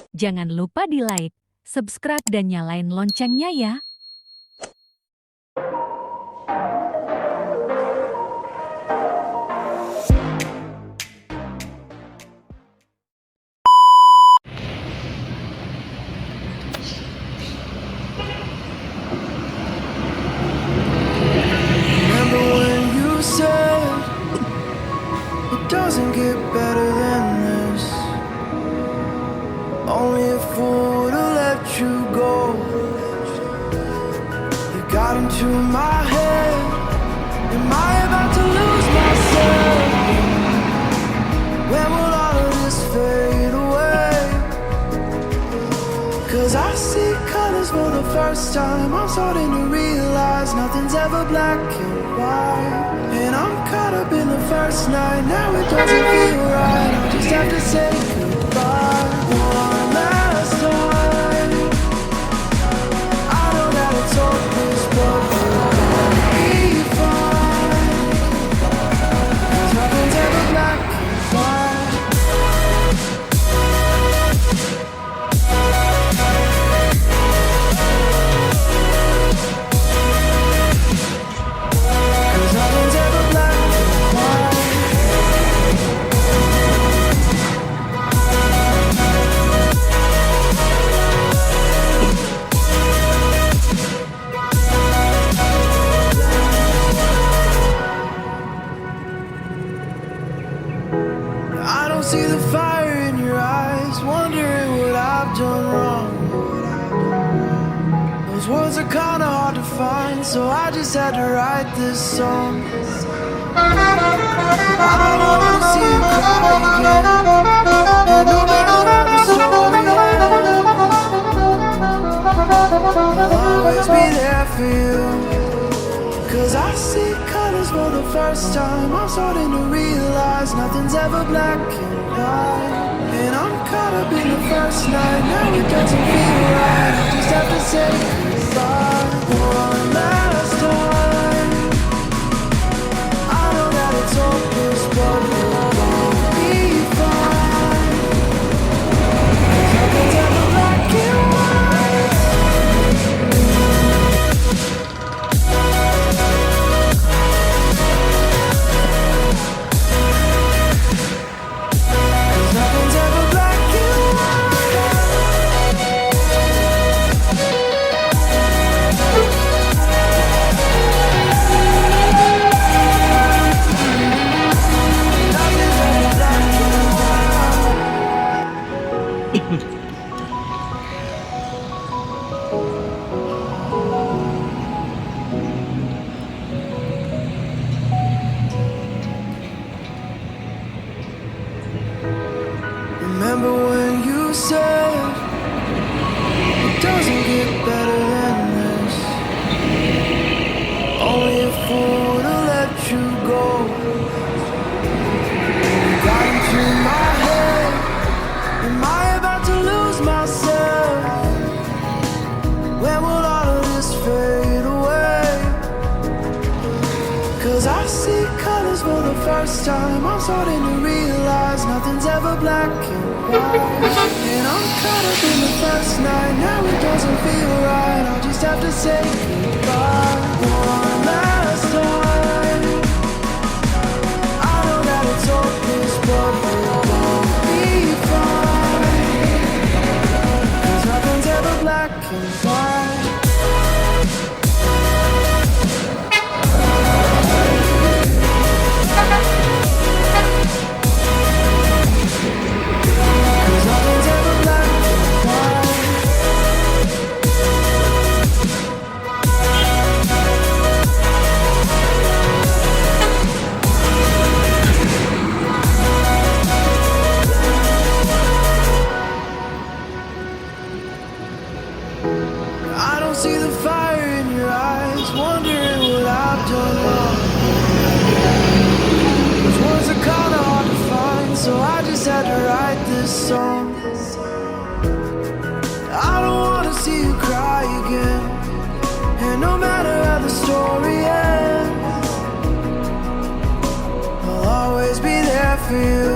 Jangan lupa di like, subscribe dan nyalain loncengnya ya. Doesn't get better than this. Only a fool to let you go. You got into my head. Am I about to lose myself? When will all of this fade away? Cause I see colors for the first time. I'm starting to realize nothing's ever black and white. And I'm caught up in the first night. Now it doesn't feel right. I just have to say goodbye one last time. I know that it's hopeless, but we'll be fine. 'Cause nothing's ever black and white. See the fire in your eyes, wondering what I've done wrong. Those words are kinda hard to find, so I just had to write this song. I don't wanna see you cry again, and no matter how the story ends, I'll always be there for you. Cause I see colors for the first time. I'm starting to realize nothing's ever black and white. And I'm caught up in the first night. Now it doesn't feel right. I just have to say goodbye one last time. I know that it's hopeless, but we'll be fine. 'Cause nothing's ever black and white. Remember when you said it doesn't get better than this. Only a fool to let you go. You got into my head. Am I about to lose myself? When will all of this fade away? Cause I see colors for the first time. I'm starting to realize nothing's ever black and white. And I'm caught up in the first night. Now it doesn't feel right. I'll just have to say goodbye one last time. I know that it's hopeless, but we'll be fine. 'Cause nothing's ever black and white. See the fire in your eyes, wondering what I've done wrong. Those words are kinda hard to find, so I just had to write this song. I don't wanna see you cry again, and no matter how the story ends, I'll always be there for you.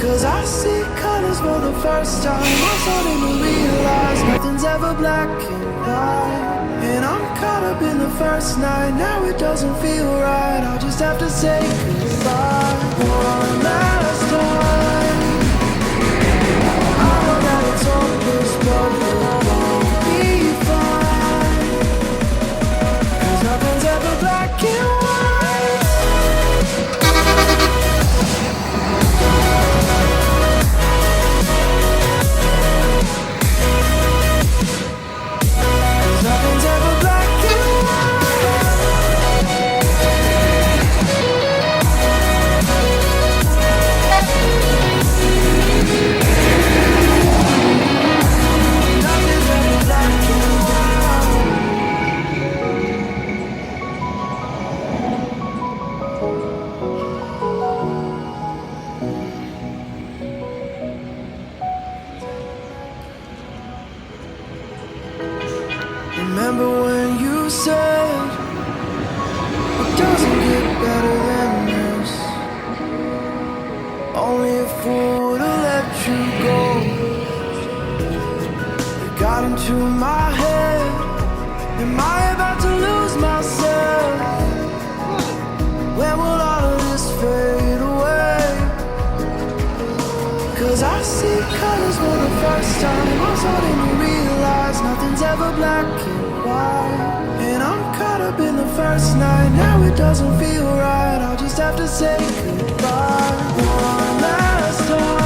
'Cause I see colors colors for the first time. I'm starting to realize nothing's ever black and white. And I'm caught up in the first night. Now it doesn't feel right. I'll just have to say goodbye one last time. I know that it's hopeless, but we'll be fine. 'Cause nothing's ever black and white. Nothing's ever black and white. Nothing's ever black and white. Remember when you said it doesn't get better than this? Only a fool would've let you go. It got into my head. Am I about to lose myself? When will all of this fade away? 'Cause I see colors for the first time. I'm starting to realize nothing's ever black and white. And I'm caught up in the first night. Now it doesn't feel right. I'll just have to say goodbye one last time.